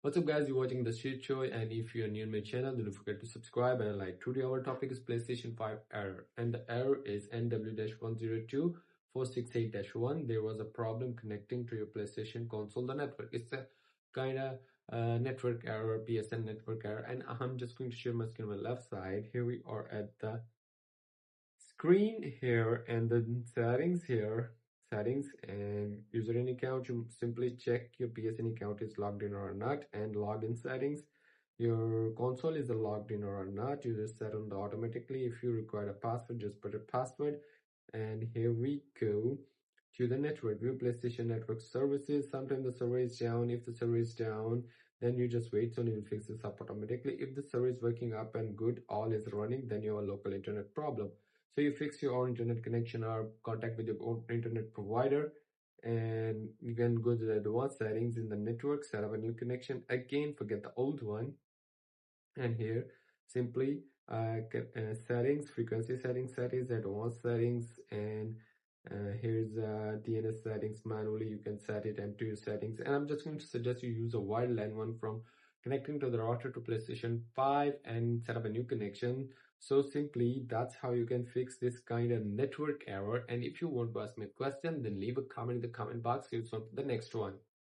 What's up guys, you're watching the shit show, and if you're new to my channel, don't forget to subscribe and like. Today our topic is PlayStation 5 error, and the error is NW-102468-1. There was a problem connecting to your PlayStation console, the network. It's a kind of network error, PSN network error, and I'm just going to share my screen on my left side. Here we are at the screen here, and the settings here. Settings and user account, you simply check your PSN account is logged in or not, and login settings, your console is logged in or not. You just set on the automatically. If you require a password, just put a password. And here we go to the network view, PlayStation network services. Sometimes the server is down. If the server is down, then you just wait, so it will fix this up automatically. If the server is working up and good, all is running, then you have a local internet problem. So you fix your own internet connection or contact with your own internet provider, and you can go to the advanced settings in the network, set up a new connection. Again, forget the old one, and here simply settings, frequency settings, advanced settings, and here's DNS settings. Manually you can set it, and to your settings, and I'm just going to suggest you use a wired LAN one from connecting to the router to PlayStation 5 and set up a new connection. So simply that's how you can fix this kind of network error. And if you want to ask me a question, then leave a comment in the comment box. See you soon for the next one.